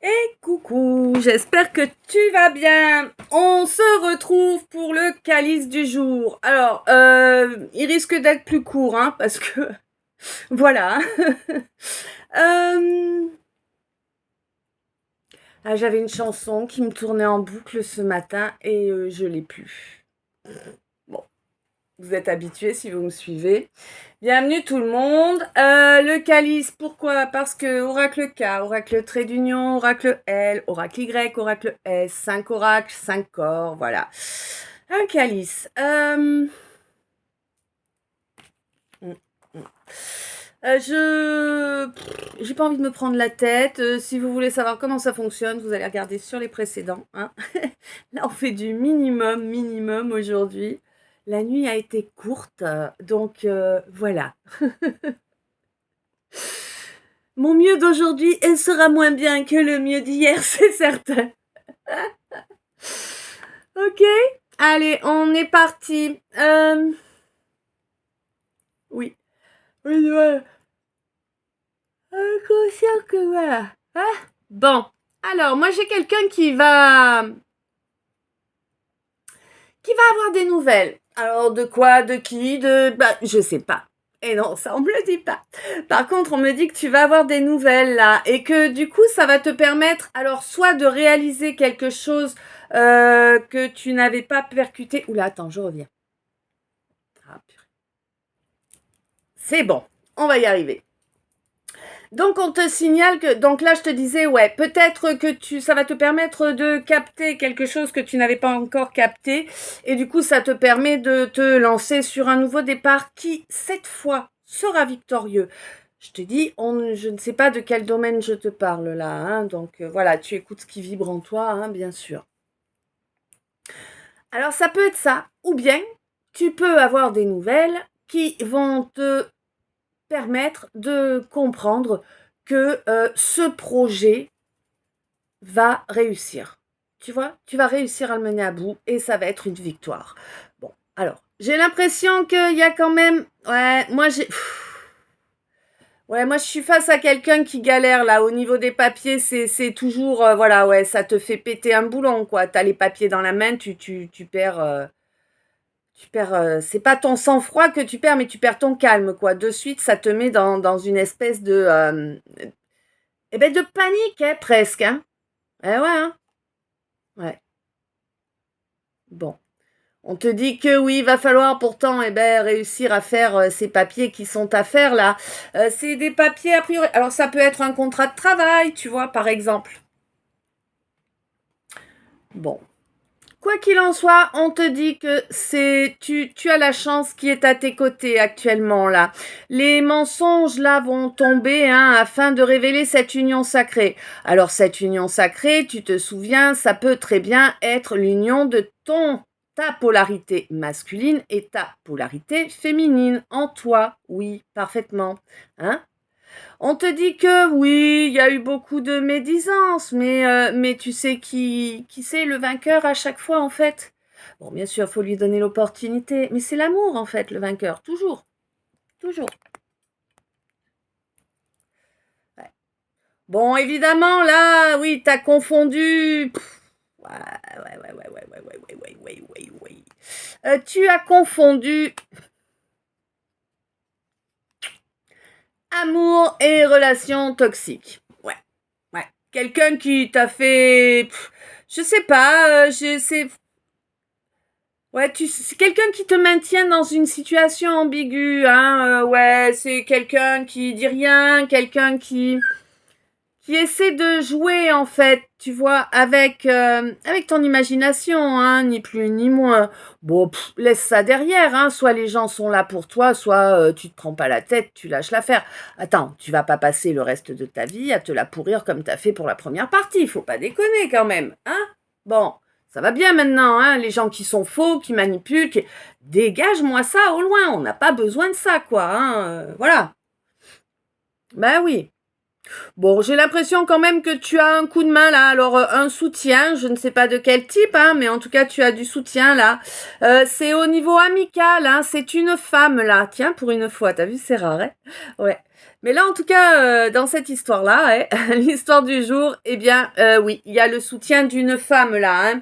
Et coucou, j'espère que tu vas bien. On se retrouve pour le calice du jour. Alors, il risque d'être plus court, hein, parce que voilà. Euh, J'avais une chanson qui me tournait en boucle ce matin et je l'ai plus. Bon, vous êtes habitués si vous me suivez. Bienvenue tout le monde. Le calice, pourquoi? Parce que oracle K, oracle trait d'union, oracle L, oracle Y, oracle S, 5 oracles, 5 corps, voilà. Un calice. J'ai pas envie de me prendre la tête. Si vous voulez savoir comment ça fonctionne, vous allez regarder sur les précédents. Hein. Là, on fait du minimum aujourd'hui. La nuit a été courte, donc voilà. Mon mieux d'aujourd'hui, elle sera moins bien que le mieux d'hier, c'est certain. Ok, allez, on est parti. Oui. Oui, voilà. Conscient que voilà. Hein? Bon, alors moi j'ai quelqu'un qui va avoir des nouvelles. Alors de quoi, de qui, je sais pas. Et non, ça on me le dit pas. Par contre, on me dit que tu vas avoir des nouvelles là et que du coup, ça va te permettre alors soit de réaliser quelque chose que tu n'avais pas percuté. Oula, attends, je reviens. Ah, purée. C'est bon, on va y arriver. Donc on te signale que, donc là je te disais, ouais, peut-être que ça va te permettre de capter quelque chose que tu n'avais pas encore capté, et du coup ça te permet de te lancer sur un nouveau départ qui, cette fois, sera victorieux. Je te dis, je ne sais pas de quel domaine je te parle là, hein, donc voilà, tu écoutes ce qui vibre en toi, hein, bien sûr. Alors ça peut être ça, ou bien tu peux avoir des nouvelles qui vont te permettre de comprendre que ce projet va réussir. Tu vois, tu vas réussir à le mener à bout et ça va être une victoire. Bon, alors, j'ai l'impression qu'il y a quand même... Ouais, moi je suis face à quelqu'un qui galère là au niveau des papiers, c'est toujours voilà, ouais, ça te fait péter un boulon quoi. T'as les papiers dans la main, tu perds c'est pas ton sang-froid que tu perds, mais tu perds ton calme, quoi. De suite, ça te met dans une espèce de panique, hein, presque, hein. Eh ouais, hein. Ouais. Bon. On te dit que oui, il va falloir pourtant réussir à faire ces papiers qui sont à faire là. C'est des papiers a priori. Alors ça peut être un contrat de travail, tu vois, par exemple. Bon, quoi qu'il en soit, on te dit que tu as la chance qui est à tes côtés actuellement là. Les mensonges là vont tomber hein, afin de révéler cette union sacrée. Alors cette union sacrée, tu te souviens, ça peut très bien être l'union de ta polarité masculine et ta polarité féminine en toi. Oui, parfaitement. Hein? On te dit que oui, il y a eu beaucoup de médisance, mais tu sais qui c'est le vainqueur à chaque fois en fait. Bon, bien sûr, il faut lui donner l'opportunité, mais c'est l'amour en fait, le vainqueur, toujours, toujours. Ouais. Bon, évidemment, là, oui, t'as confondu. Ouais, ouais. Tu as confondu amour et relations toxiques. Ouais, ouais. Quelqu'un qui t'a fait, je sais pas, ouais, c'est quelqu'un qui te maintient dans une situation ambiguë, hein. Ouais, c'est quelqu'un qui dit rien, quelqu'un qui essaie de jouer en fait, tu vois, avec ton imagination, hein, ni plus ni moins. Bon, laisse ça derrière, hein. Soit les gens sont là pour toi, soit tu te prends pas la tête, tu lâches l'affaire. Attends, tu vas pas passer le reste de ta vie à te la pourrir comme t'as fait pour la première partie. Faut pas déconner quand même, hein. Bon. Ça va bien maintenant, hein, les gens qui sont faux, qui manipulent, dégage-moi ça au loin, on n'a pas besoin de ça, quoi, hein, voilà. Ben oui. Bon, j'ai l'impression quand même que tu as un coup de main là. Alors un soutien, je ne sais pas de quel type, hein, mais en tout cas tu as du soutien là. C'est au niveau amical, hein, c'est une femme là. Tiens, pour une fois, t'as vu, c'est rare, hein. Ouais. Mais là, en tout cas, dans cette histoire-là, l'histoire du jour, eh bien, oui, il y a le soutien d'une femme là.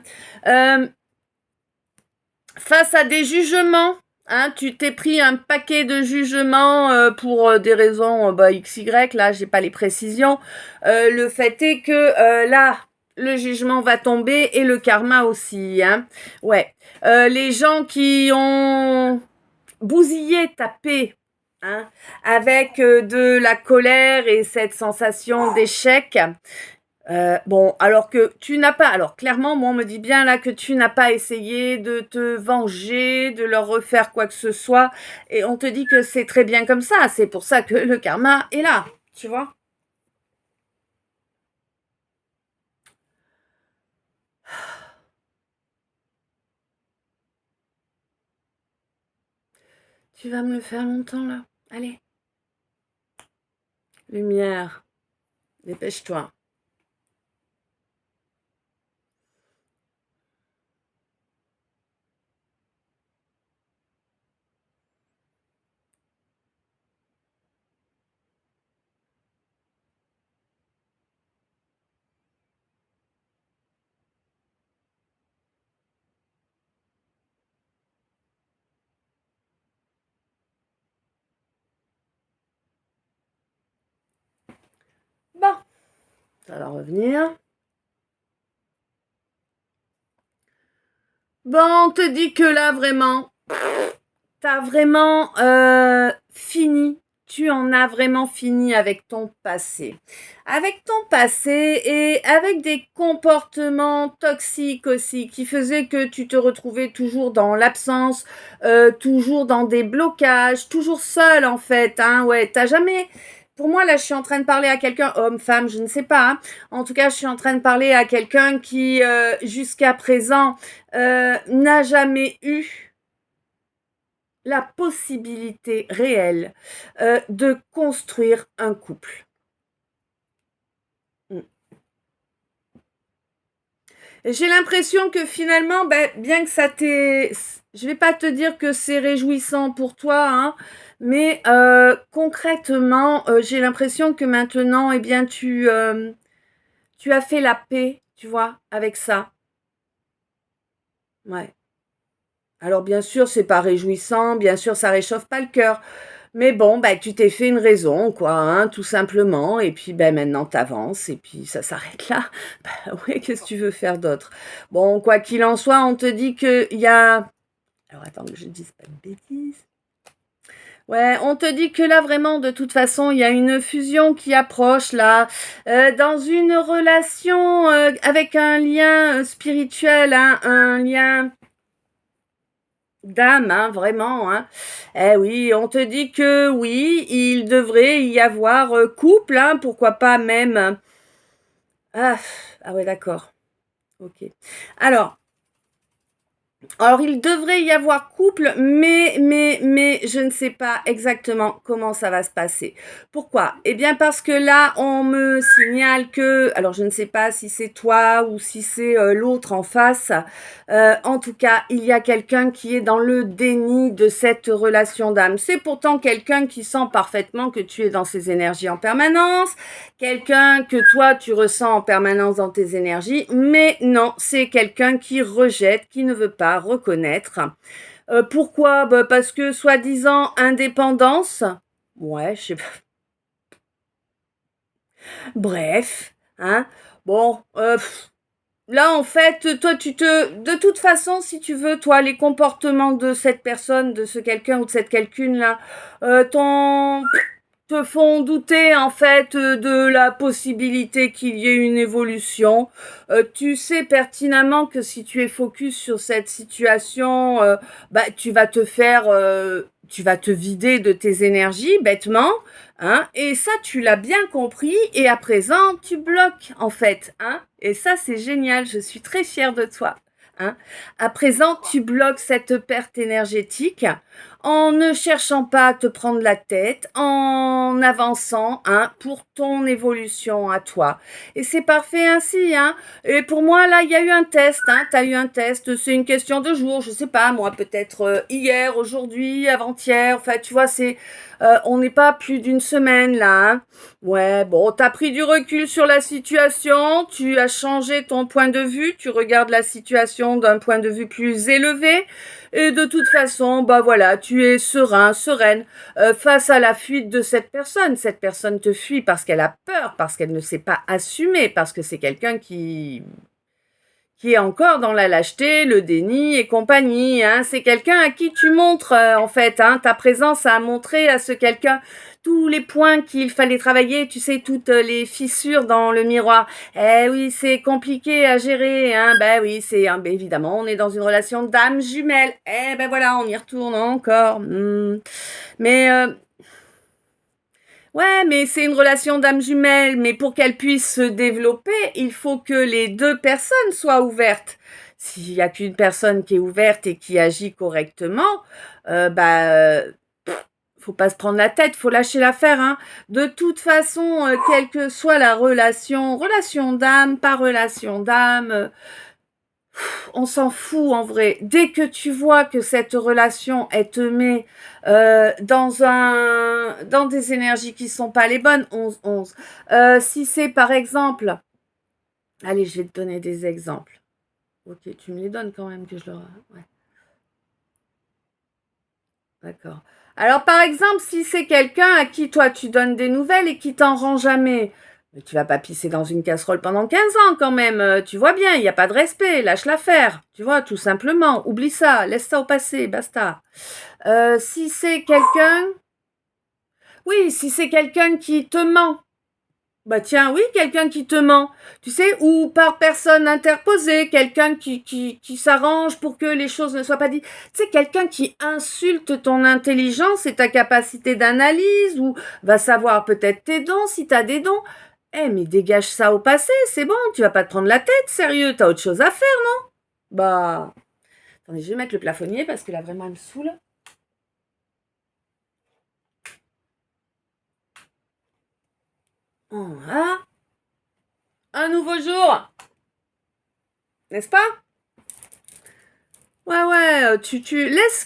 Face à des jugements, tu t'es pris un paquet de jugements pour des raisons XY, là, j'ai pas les précisions. Le fait est que là, le jugement va tomber et le karma aussi. Ouais. Les gens qui ont bousillé ta paix, avec de la colère et cette sensation d'échec. Bon, alors que tu n'as pas, alors clairement, moi on me dit bien là que tu n'as pas essayé de te venger, de leur refaire quoi que ce soit, et on te dit que c'est très bien comme ça, c'est pour ça que le karma est là, tu vois. Tu vas me le faire longtemps là. Allez. Lumière, dépêche-toi. Bon, ça va revenir. Bon, on te dit que là vraiment, t'as vraiment fini. Tu en as vraiment fini avec ton passé. Avec ton passé et avec des comportements toxiques aussi qui faisaient que tu te retrouvais toujours dans l'absence, toujours dans des blocages, toujours seul en fait. Ouais, t'as jamais... Pour moi, là, je suis en train de parler à quelqu'un, homme, femme, je ne sais pas. En tout cas, je suis en train de parler à quelqu'un qui, jusqu'à présent, n'a jamais eu la possibilité réelle de construire un couple. J'ai l'impression que finalement, bien que ça t'ait... Je vais pas te dire que c'est réjouissant pour toi, mais concrètement, j'ai l'impression que maintenant, eh bien, tu as fait la paix, tu vois, avec ça. Ouais. Alors bien sûr, c'est pas réjouissant, bien sûr, ça réchauffe pas le cœur. Mais bon, tu t'es fait une raison, quoi, tout simplement. Et puis, maintenant, t'avances et puis ça s'arrête là. Ouais, qu'est-ce que tu veux faire d'autre? Bon, quoi qu'il en soit, on te dit qu'il y a... Alors, attends que je ne dise pas de bêtises. Ouais, on te dit que là, vraiment, de toute façon, il y a une fusion qui approche, là, dans une relation avec un lien spirituel, un lien d'âme, vraiment. Eh oui, on te dit que oui, il devrait y avoir couple, pourquoi pas même. Ah ouais, d'accord. Ok. Alors, il devrait y avoir couple, mais, je ne sais pas exactement comment ça va se passer. Pourquoi? Eh bien, parce que là, on me signale que, alors je ne sais pas si c'est toi ou si c'est l'autre en face. En tout cas, il y a quelqu'un qui est dans le déni de cette relation d'âme. C'est pourtant quelqu'un qui sent parfaitement que tu es dans ses énergies en permanence, quelqu'un que toi, tu ressens en permanence dans tes énergies, mais non, c'est quelqu'un qui rejette, qui ne veut pas reconnaître. Pourquoi? Parce que soi-disant indépendance. Ouais, je sais pas. Bref, Bon, là en fait, toi de toute façon, si tu veux, toi, les comportements de cette personne, de ce quelqu'un ou de cette quelqu'une là, te font douter en fait de la possibilité qu'il y ait une évolution. Tu sais pertinemment que si tu es focus sur cette situation, tu vas tu vas te vider de tes énergies bêtement, et ça tu l'as bien compris et à présent tu bloques en fait, et ça c'est génial, je suis très fière de toi. À présent, tu bloques cette perte énergétique en ne cherchant pas à te prendre la tête, en avançant pour ton évolution à toi. Et c'est parfait ainsi. Et pour moi, là, il y a eu un test. Tu as eu un test, c'est une question de jour, je sais pas, moi, peut-être hier, aujourd'hui, avant-hier. Enfin, tu vois, on n'est pas plus d'une semaine là. Ouais, bon, t'as pris du recul sur la situation, tu as changé ton point de vue, tu regardes la situation d'un point de vue plus élevé. Et de toute façon, bah voilà, tu es serein, sereine face à la fuite de cette personne. Cette personne te fuit parce qu'elle a peur, parce qu'elle ne sait pas assumer, parce que c'est quelqu'un qui est encore dans la lâcheté, le déni et compagnie. C'est quelqu'un à qui tu montres, en fait, ta présence a montré à ce quelqu'un tous les points qu'il fallait travailler, tu sais, toutes les fissures dans le miroir. Eh oui, c'est compliqué à gérer, Ben oui, ben évidemment, on est dans une relation d'âme jumelle. Eh ben voilà, on y retourne encore. Mais ouais, mais c'est une relation d'âme jumelle, mais pour qu'elle puisse se développer, il faut que les deux personnes soient ouvertes. S'il n'y a qu'une personne qui est ouverte et qui agit correctement, faut pas se prendre la tête, faut lâcher l'affaire. De toute façon, quelle que soit la relation d'âme, pas relation d'âme, on s'en fout en vrai. Dès que tu vois que cette relation, elle te met dans des énergies qui sont pas les bonnes, 11. Si c'est par exemple, allez, je vais te donner des exemples. Ok, tu me les donnes quand même que je leur... Ouais. D'accord. Alors par exemple, si c'est quelqu'un à qui toi tu donnes des nouvelles et qui t'en rend jamais, mais tu vas pas pisser dans une casserole pendant 15 ans quand même, tu vois bien, il n'y a pas de respect, lâche l'affaire, tu vois, tout simplement, oublie ça, laisse ça au passé, basta. Si c'est quelqu'un, oui, si c'est quelqu'un qui te ment, bah tiens, oui, quelqu'un qui te ment, tu sais, ou par personne interposée, quelqu'un qui s'arrange pour que les choses ne soient pas dites. Tu sais, quelqu'un qui insulte ton intelligence et ta capacité d'analyse, ou va savoir peut-être tes dons, si t'as des dons. Mais dégage ça au passé, c'est bon, tu vas pas te prendre la tête, sérieux, t'as autre chose à faire, non? Bah, attendez, je vais mettre le plafonnier parce que là, vraiment, elle me saoule. Un nouveau jour, n'est-ce pas? Ouais, tu laisse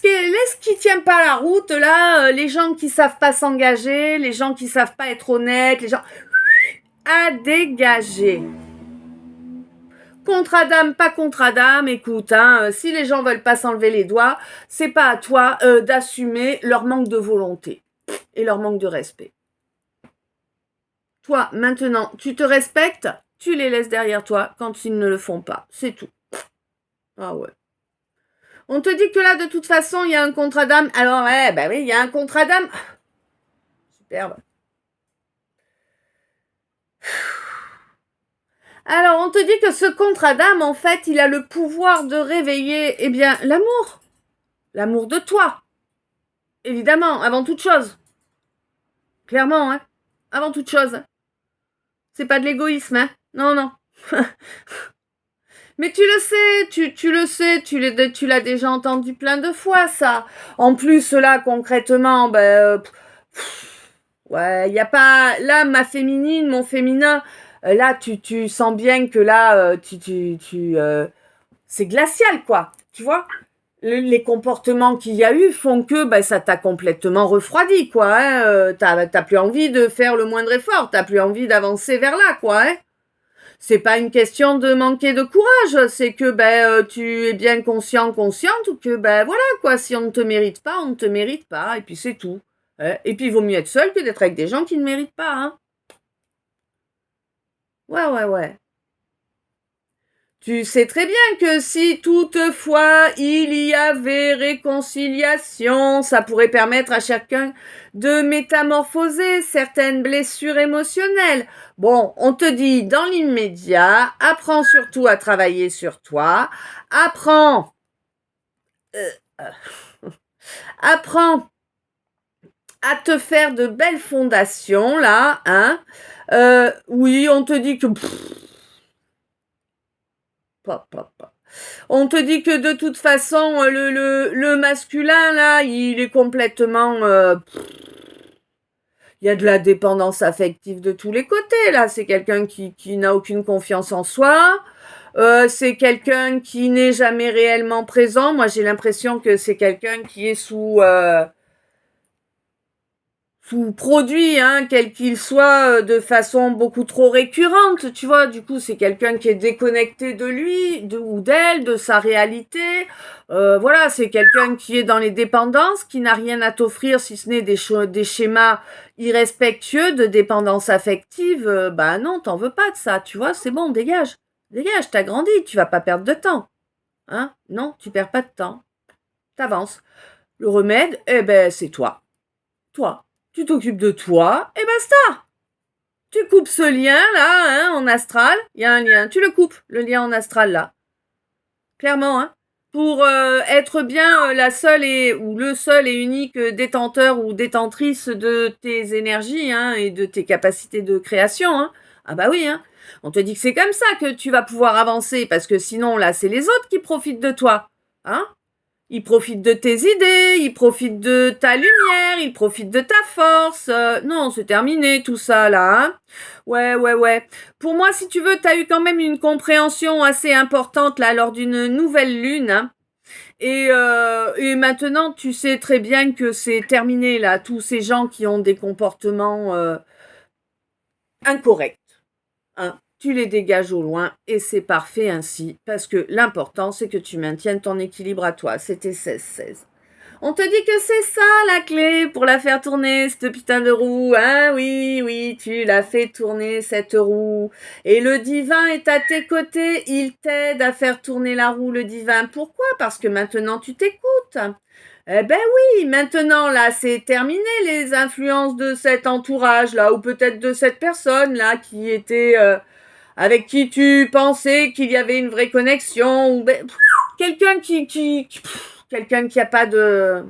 qui tient pas la route, là, les gens qui savent pas s'engager, les gens qui savent pas être honnêtes, les gens à dégager. Contrat d'âme, pas contrat d'âme, écoute, si les gens veulent pas s'enlever les doigts, c'est pas à toi d'assumer leur manque de volonté et leur manque de respect. Toi, maintenant, tu te respectes, tu les laisses derrière toi quand ils ne le font pas. C'est tout. Ah ouais. On te dit que là, de toute façon, il y a un contrat d'âme. Alors, ouais, bah oui, il y a un contrat d'âme. Superbe. Alors, on te dit que ce contrat d'âme, en fait, il a le pouvoir de réveiller, eh bien, l'amour. L'amour de toi. Évidemment, avant toute chose. Clairement, avant toute chose. C'est pas de l'égoïsme, Non. Mais tu le sais, tu le sais, tu l'as déjà entendu plein de fois, ça. En plus, là, concrètement, ouais, il n'y a pas... Là, ma féminine, mon féminin, là, tu sens bien que là, c'est glacial, quoi. Tu vois? Les comportements qu'il y a eu font que ça t'a complètement refroidi, quoi. T'as plus envie de faire le moindre effort, t'as plus envie d'avancer vers là, quoi. C'est pas une question de manquer de courage, c'est que tu es bien consciente que voilà, quoi. Si on ne te mérite pas, on ne te mérite pas, et puis c'est tout. Et puis il vaut mieux être seul que d'être avec des gens qui ne méritent pas. Ouais. Tu sais très bien que si toutefois il y avait réconciliation, ça pourrait permettre à chacun de métamorphoser certaines blessures émotionnelles. Bon, on te dit dans l'immédiat, apprends surtout à travailler sur toi, apprends à te faire de belles fondations là, oui, on te dit que On te dit que de toute façon, le masculin, là, il est complètement... il y a de la dépendance affective de tous les côtés, là. C'est quelqu'un qui n'a aucune confiance en soi. C'est quelqu'un qui n'est jamais réellement présent. Moi, j'ai l'impression que c'est quelqu'un qui est sous produit, hein, quel qu'il soit, de façon beaucoup trop récurrente, tu vois. Du coup, c'est quelqu'un qui est déconnecté de lui, ou d'elle, de sa réalité. Voilà, c'est quelqu'un qui est dans les dépendances, qui n'a rien à t'offrir si ce n'est des schémas irrespectueux de dépendance affective. Bah non, t'en veux pas de ça, tu vois. C'est bon, dégage. Dégage, t'as grandi, tu vas pas perdre de temps. Hein? Non, tu perds pas de temps. T'avances. Le remède, eh ben, c'est toi. Toi. Tu t'occupes de toi, et basta. Tu coupes ce lien-là, hein, en astral. Il y a un lien. Tu le coupes, le lien en astral, là. Clairement, hein. Pour être bien la seule ou le seul et unique détenteur ou détentrice de tes énergies, hein, et de tes capacités de création, hein. Ah bah oui, hein. On te dit que c'est comme ça que tu vas pouvoir avancer, parce que sinon, là, c'est les autres qui profitent de toi. Hein? Ils profitent de tes idées, ils profitent de ta lumière, ils profitent de ta force. Non, c'est terminé tout ça là. Hein, ouais. Pour moi, si tu veux, t'as eu quand même une compréhension assez importante là lors d'une nouvelle lune. Hein, et maintenant, tu sais très bien que c'est terminé là. Tous ces gens qui ont des comportements incorrects. Hein, tu les dégages au loin et c'est parfait ainsi, parce que l'important, c'est que tu maintiennes ton équilibre à toi. C'était 16-16. On te dit que c'est ça la clé pour la faire tourner, cette putain de roue. Hein, oui, tu l'as fait tourner, cette roue. Et le divin est à tes côtés, il t'aide à faire tourner la roue, le divin. Pourquoi? Parce que maintenant tu t'écoutes. Eh ben oui, maintenant là, c'est terminé les influences de cet entourage là, ou peut-être de cette personne là qui était avec qui tu pensais qu'il y avait une vraie connexion, ou quelqu'un quelqu'un qui a pas de,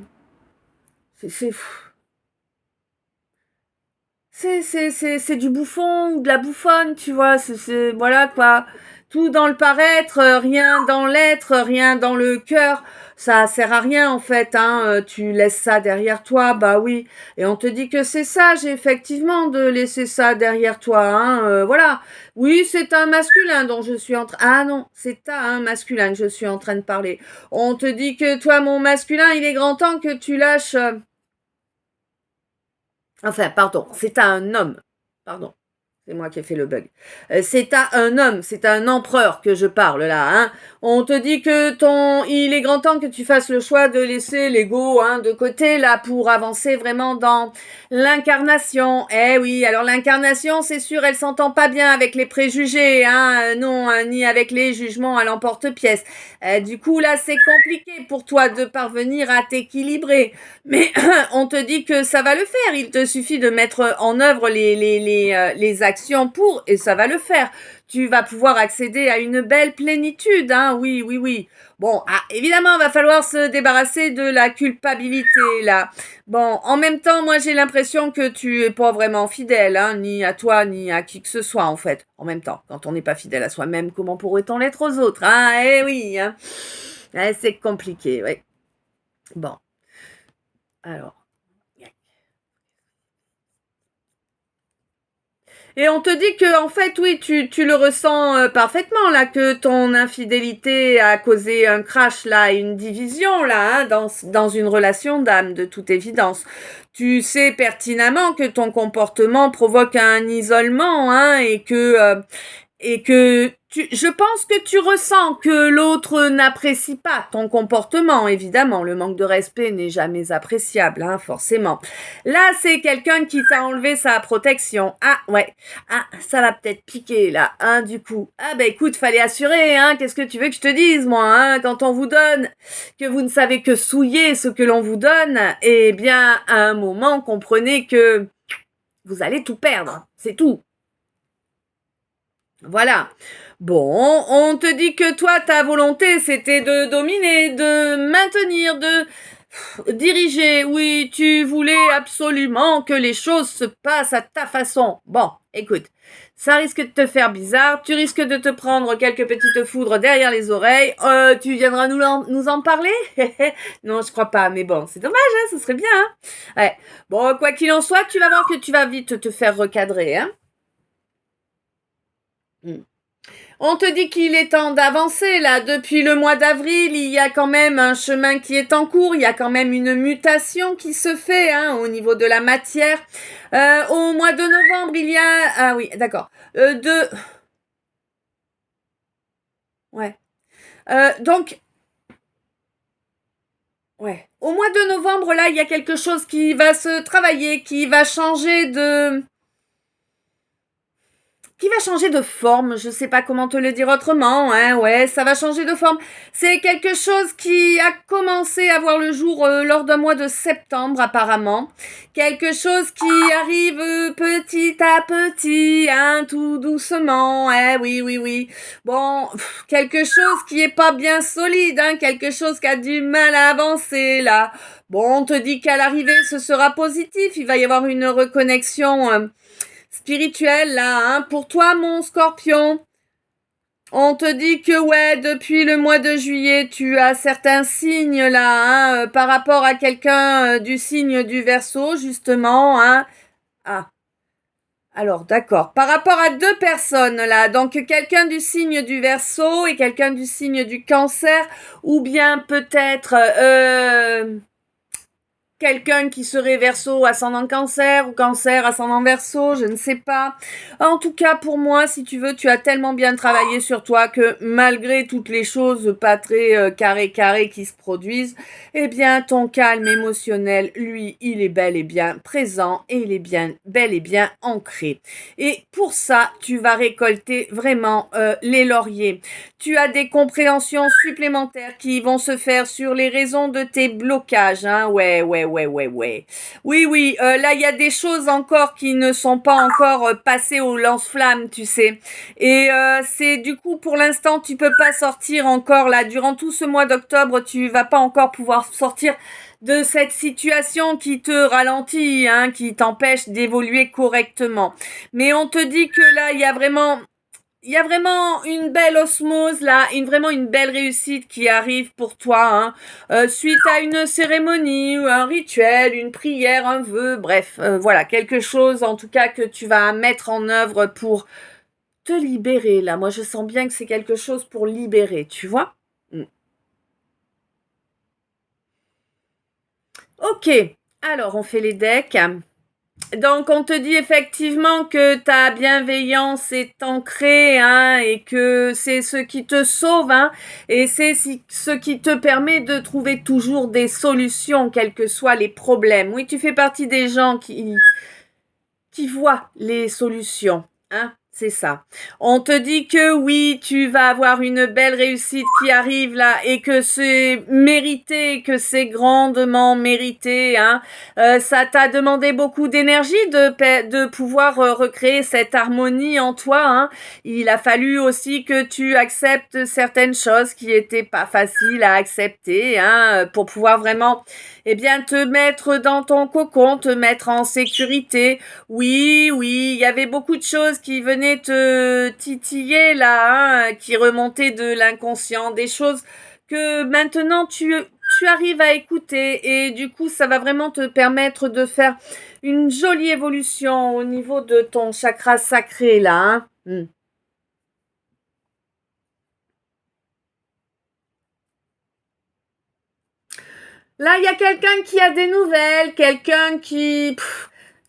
c'est du bouffon ou de la bouffonne, tu vois, voilà quoi. Tout dans le paraître, rien dans l'être, rien dans le cœur. Ça sert à rien en fait, hein. Tu laisses ça derrière toi, bah oui. Et on te dit que c'est sage effectivement de laisser ça derrière toi, hein. Voilà. Oui, c'est un masculin dont je suis en train. Ah non, c'est un masculin que je suis en train de parler. On te dit que toi, mon masculin, il est grand temps que tu lâches. Enfin, pardon, c'est à un homme. Pardon, c'est moi qui ai fait le bug. C'est à un homme, c'est à un empereur que je parle là. Hein. On te dit que il est grand temps que tu fasses le choix de laisser l'ego de côté là pour avancer vraiment dans l'incarnation. Eh oui, alors l'incarnation, c'est sûr, elle s'entend pas bien avec les préjugés, non, ni avec les jugements à l'emporte-pièce. Du coup là, c'est compliqué pour toi de parvenir à t'équilibrer. Mais on te dit que ça va le faire. Il te suffit de mettre en œuvre les actions pour, et ça va le faire. Tu vas pouvoir accéder à une belle plénitude, hein. Oui. Bon, évidemment, il va falloir se débarrasser de la culpabilité, là. Bon, en même temps, moi, j'ai l'impression que tu es pas vraiment fidèle, hein, ni à toi, ni à qui que ce soit, en fait. En même temps, quand on n'est pas fidèle à soi-même, comment pourrait-on l'être aux autres, hein? Eh oui, hein. C'est compliqué, oui. Bon. Alors. Et on te dit que, en fait, oui, tu le ressens parfaitement, là, que ton infidélité a causé un crash, là, une division, là, hein, dans une relation d'âme, de toute évidence. Tu sais pertinemment que ton comportement provoque un isolement, hein, et que je pense que tu ressens que l'autre n'apprécie pas ton comportement, évidemment. Le manque de respect n'est jamais appréciable, hein, forcément. Là, c'est quelqu'un qui t'a enlevé sa protection. Ah, ouais. Ah, ça va peut-être piquer, là, hein, du coup. Ah, bah, écoute, fallait assurer, hein. Qu'est-ce que tu veux que je te dise, moi, hein, quand on vous donne, que vous ne savez que souiller ce que l'on vous donne, eh bien, à un moment, comprenez que vous allez tout perdre. C'est tout. Voilà. Bon, on te dit que toi, ta volonté, c'était de dominer, de maintenir, de diriger. Oui, tu voulais absolument que les choses se passent à ta façon. Bon, écoute, ça risque de te faire bizarre, tu risques de te prendre quelques petites foudres derrière les oreilles, tu viendras nous en parler? Non, je crois pas, mais bon, c'est dommage, hein, ce serait bien, hein. Ouais. Bon, quoi qu'il en soit, tu vas voir que tu vas vite te faire recadrer, hein. On te dit qu'il est temps d'avancer, là. Depuis le mois d'avril, il y a quand même un chemin qui est en cours. Il y a quand même une mutation qui se fait, hein, au niveau de la matière. Au mois de novembre, il y a... Ah oui, d'accord. Ouais. Donc... Ouais. Au mois de novembre, là, il y a quelque chose qui va se travailler, qui va changer de forme, je sais pas comment te le dire autrement, hein, ouais, ça va changer de forme. C'est quelque chose qui a commencé à voir le jour lors d'un mois de septembre apparemment. Quelque chose qui arrive petit à petit, hein, tout doucement, oui. Bon, quelque chose qui est pas bien solide, hein, quelque chose qui a du mal à avancer, là. Bon, on te dit qu'à l'arrivée, ce sera positif, il va y avoir une reconnexion... spirituel là, hein, pour toi mon Scorpion. On te dit que ouais, depuis le mois de juillet, tu as certains signes là, hein, par rapport à quelqu'un du signe du Verseau justement, hein. Ah. Alors d'accord, par rapport à deux personnes là, donc quelqu'un du signe du Verseau et quelqu'un du signe du Cancer, ou bien peut-être quelqu'un qui serait Verseau ascendant Cancer ou Cancer ascendant Verseau, je ne sais pas. En tout cas, pour moi, si tu veux, tu as tellement bien travaillé sur toi que malgré toutes les choses pas très carré qui se produisent, eh bien, ton calme émotionnel, lui, il est bel et bien présent et il est bien bel et bien ancré. Et pour ça, tu vas récolter vraiment les lauriers. Tu as des compréhensions supplémentaires qui vont se faire sur les raisons de tes blocages, hein, ouais. Oui, là, il y a des choses encore qui ne sont pas encore passées au lance-flamme, tu sais. Et c'est du coup, pour l'instant, tu peux pas sortir encore, là. Durant tout ce mois d'octobre, tu vas pas encore pouvoir sortir de cette situation qui te ralentit, hein, qui t'empêche d'évoluer correctement. Mais on te dit que là, il y a vraiment une belle osmose là, vraiment une belle réussite qui arrive pour toi, hein, suite à une cérémonie, un rituel, une prière, un vœu, bref, voilà, quelque chose en tout cas que tu vas mettre en œuvre pour te libérer là. Moi, je sens bien que c'est quelque chose pour libérer, tu vois. Ok, alors on fait les decks. Donc, on te dit effectivement que ta bienveillance est ancrée, hein, et que c'est ce qui te sauve, hein, et c'est ce qui te permet de trouver toujours des solutions, quels que soient les problèmes. Oui, tu fais partie des gens qui voient les solutions, hein. C'est ça. On te dit que oui, tu vas avoir une belle réussite qui arrive là et que c'est mérité, que c'est grandement mérité, hein. Ça t'a demandé beaucoup d'énergie de pouvoir recréer cette harmonie en toi, hein. Il a fallu aussi que tu acceptes certaines choses qui étaient pas faciles à accepter, hein, pour pouvoir vraiment, eh bien, te mettre dans ton cocon, te mettre en sécurité. Oui, il y avait beaucoup de choses qui venaient te titiller là, hein, qui remontaient de l'inconscient, des choses que maintenant tu arrives à écouter et du coup ça va vraiment te permettre de faire une jolie évolution au niveau de ton chakra sacré là, hein. Là, il y a quelqu'un qui a des nouvelles,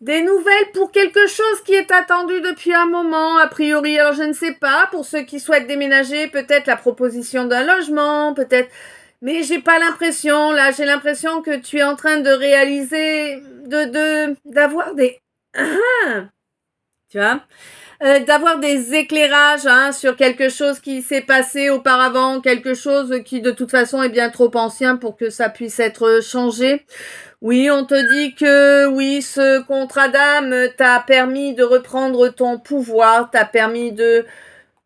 des nouvelles pour quelque chose qui est attendu depuis un moment, a priori. Alors, je ne sais pas, pour ceux qui souhaitent déménager, peut-être la proposition d'un logement, peut-être... Mais j'ai pas l'impression, là, j'ai l'impression que tu es en train de réaliser, d'avoir des... tu vois, d'avoir des éclairages, hein, sur quelque chose qui s'est passé auparavant, quelque chose qui de toute façon est bien trop ancien pour que ça puisse être changé. Oui, on te dit que oui, ce contrat d'âme t'a permis de reprendre ton pouvoir, t'a permis de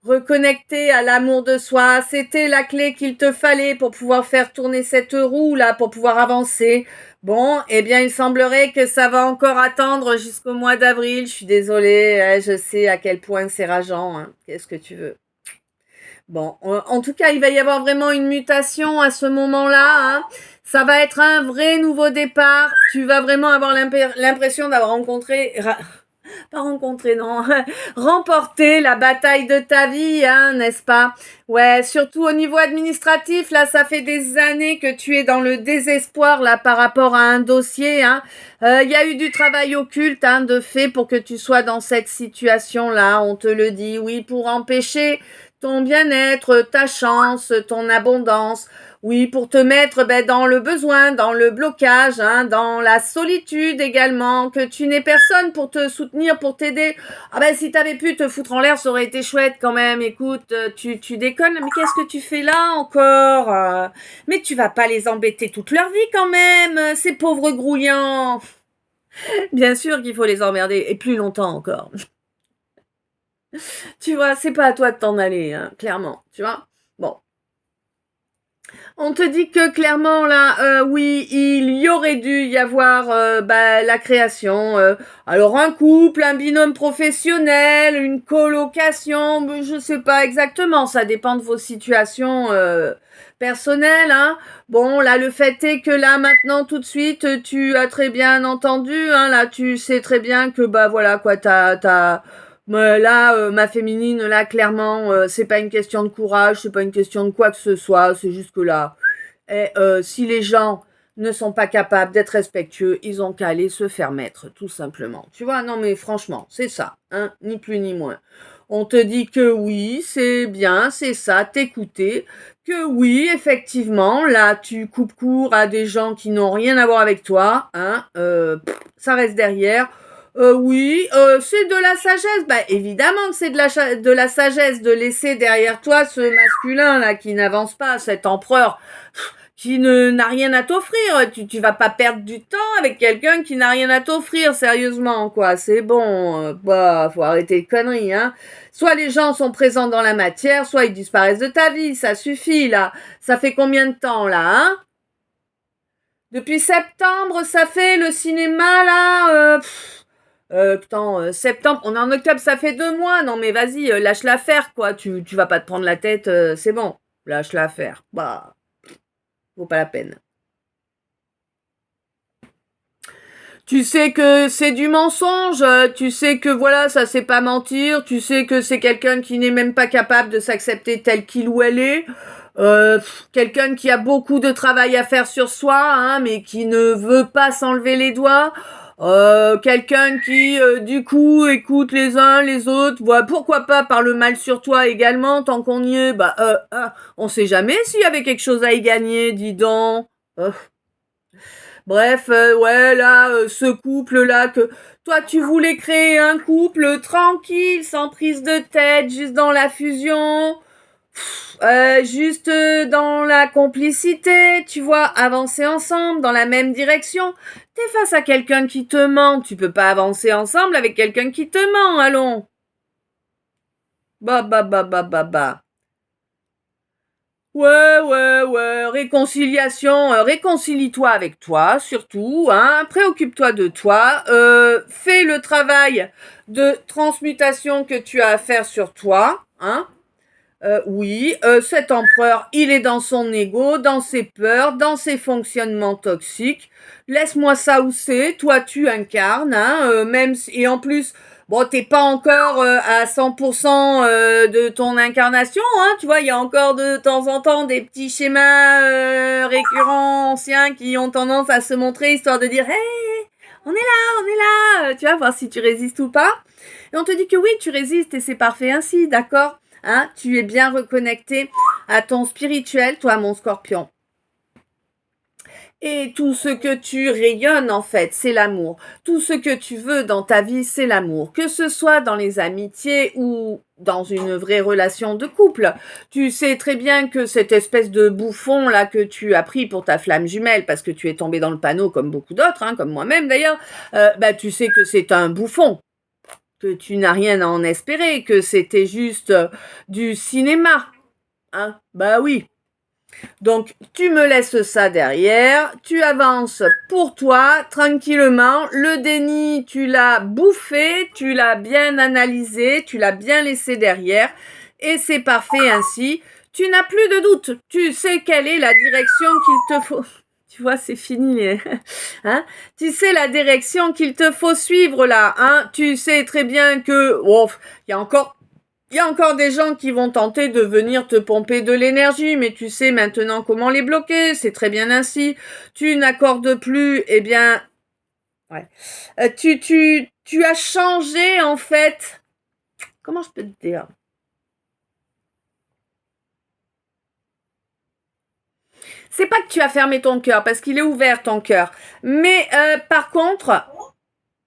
reconnecter à l'amour de soi. C'était la clé qu'il te fallait pour pouvoir faire tourner cette roue là, pour pouvoir avancer. Bon, eh bien, il semblerait que ça va encore attendre jusqu'au mois d'avril. Je suis désolée, je sais à quel point c'est rageant, hein. Qu'est-ce que tu veux? Bon, en tout cas, il va y avoir vraiment une mutation à ce moment-là, hein. Ça va être un vrai nouveau départ. Tu vas vraiment avoir l'impression d'avoir pas rencontré, non, remporté la bataille de ta vie, hein, n'est-ce pas? Ouais, surtout au niveau administratif, là, ça fait des années que tu es dans le désespoir, là, par rapport à un dossier, hein. Il y a eu du travail occulte, hein, de fait, pour que tu sois dans cette situation-là, on te le dit, oui, pour empêcher ton bien-être, ta chance, ton abondance. Oui, pour te mettre dans le besoin, dans le blocage, hein, dans la solitude également, que tu n'aies personne pour te soutenir, pour t'aider. Ah ben si t'avais pu te foutre en l'air, ça aurait été chouette quand même. Écoute, tu déconnes, mais qu'est-ce que tu fais là encore? Mais tu vas pas les embêter toute leur vie quand même, ces pauvres grouillants. Bien sûr qu'il faut les emmerder, et plus longtemps encore. Tu vois, c'est pas à toi de t'en aller, hein, clairement, tu vois. Bon. On te dit que clairement là, oui, il y aurait dû y avoir la création. Alors un couple, un binôme professionnel, une colocation, je sais pas exactement, ça dépend de vos situations personnelles, hein. Bon, là, le fait est que là, maintenant, tout de suite, tu as très bien entendu, hein, là, tu sais très bien que voilà quoi, là, ma féminine, là, clairement, c'est pas une question de courage, c'est pas une question de quoi que ce soit, c'est juste que là, si les gens ne sont pas capables d'être respectueux, ils ont qu'à aller se faire mettre, tout simplement. Tu vois, non mais franchement, c'est ça, hein, ni plus ni moins. On te dit que oui, c'est bien, c'est ça, t'écouter, que oui, effectivement, là, tu coupes court à des gens qui n'ont rien à voir avec toi, hein, ça reste derrière. Oui, c'est de la sagesse. Bah évidemment que c'est de la sagesse de laisser derrière toi ce masculin là qui n'avance pas, cet empereur qui n'a rien à t'offrir. Tu vas pas perdre du temps avec quelqu'un qui n'a rien à t'offrir, sérieusement quoi. C'est bon, faut arrêter les conneries, hein. Soit les gens sont présents dans la matière, soit ils disparaissent de ta vie. Ça suffit là. Ça fait combien de temps là, hein? Depuis septembre, ça fait le cinéma là. Septembre, on est en octobre, ça fait 2 mois. Non mais vas-y, lâche l'affaire quoi. Tu vas pas te prendre la tête, c'est bon. Lâche l'affaire. Bah, vaut pas la peine. Tu sais que c'est du mensonge, tu sais que voilà, ça c'est pas mentir, tu sais que c'est quelqu'un qui n'est même pas capable de s'accepter tel qu'il ou elle est. Quelqu'un qui a beaucoup de travail à faire sur soi, hein, mais qui ne veut pas s'enlever les doigts. Quelqu'un qui, du coup, écoute les uns, les autres, voit pourquoi pas parle mal sur toi également, tant qu'on y est, on sait jamais s'il y avait quelque chose à y gagner, dis donc. Bref, ouais, là, ce couple-là, que toi, tu voulais créer un couple tranquille, sans prise de tête, juste dans la fusion, juste dans la complicité, tu vois, avancer ensemble dans la même direction. T'es face à quelqu'un qui te ment, tu peux pas avancer ensemble avec quelqu'un qui te ment, allons. Bah. Ouais, réconciliation, réconcilie-toi avec toi, surtout, hein, préoccupe-toi de toi, fais le travail de transmutation que tu as à faire sur toi, hein. Oui, cet empereur, il est dans son ego, dans ses peurs, dans ses fonctionnements toxiques. Laisse-moi ça où c'est. Toi, tu incarnes, hein, et en plus, bon, t'es pas encore à 100% de ton incarnation, hein. Tu vois, il y a encore de temps en temps des petits schémas récurrents, anciens, qui ont tendance à se montrer, histoire de dire, hey, on est là, tu vois, voir si tu résistes ou pas. Et on te dit que oui, tu résistes et c'est parfait ainsi, d'accord? Hein, tu es bien reconnecté à ton spirituel, toi, mon scorpion. Et tout ce que tu rayonnes, en fait, c'est l'amour. Tout ce que tu veux dans ta vie, c'est l'amour. Que ce soit dans les amitiés ou dans une vraie relation de couple. Tu sais très bien que cette espèce de bouffon là que tu as pris pour ta flamme jumelle, parce que tu es tombé dans le panneau comme beaucoup d'autres, hein, comme moi-même d'ailleurs, tu sais que c'est un bouffon, que tu n'as rien à en espérer, que c'était juste du cinéma. Hein? Bah oui. Donc, tu me laisses ça derrière, tu avances pour toi, tranquillement. Le déni, tu l'as bouffé, tu l'as bien analysé, tu l'as bien laissé derrière. Et c'est parfait ainsi. Tu n'as plus de doute. Tu sais quelle est la direction qu'il te faut. Tu vois, c'est fini. Hein, tu sais la direction qu'il te faut suivre là. Hein, tu sais très bien que... Oh, il y a encore des gens qui vont tenter de venir te pomper de l'énergie, mais tu sais maintenant comment les bloquer, c'est très bien ainsi. Tu n'accordes plus, eh bien, ouais. Tu as changé en fait. Comment je peux te dire? C'est pas que tu as fermé ton cœur, parce qu'il est ouvert ton cœur. Mais par contre,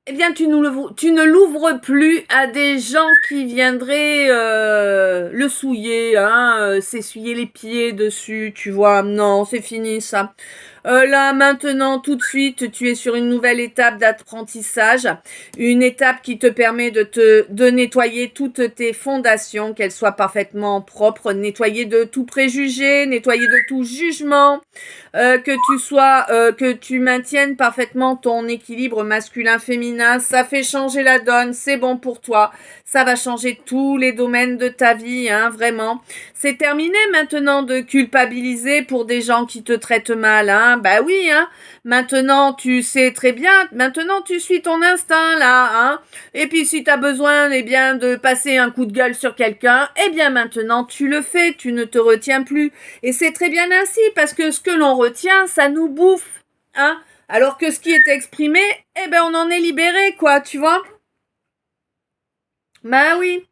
eh bien, tu ne l'ouvres plus à des gens qui viendraient le souiller, hein, s'essuyer les pieds dessus, tu vois. Non, c'est fini ça. Là, maintenant, tout de suite, tu es sur une nouvelle étape d'apprentissage, une étape qui te permet de nettoyer toutes tes fondations, qu'elles soient parfaitement propres, nettoyer de tout préjugé, nettoyer de tout jugement, que tu maintiennes parfaitement ton équilibre masculin-féminin. Ça fait changer la donne, c'est bon pour toi. Ça va changer tous les domaines de ta vie, hein, vraiment. C'est terminé maintenant de culpabiliser pour des gens qui te traitent mal, hein. Bah oui, hein. Maintenant, tu sais très bien. Maintenant, tu suis ton instinct, là, hein. Et puis, si t'as besoin, eh bien, de passer un coup de gueule sur quelqu'un, eh bien, maintenant, tu le fais. Tu ne te retiens plus. Et c'est très bien ainsi, parce que ce que l'on retient, ça nous bouffe, hein. Alors que ce qui est exprimé, eh ben, on en est libéré, quoi, tu vois. Bah oui.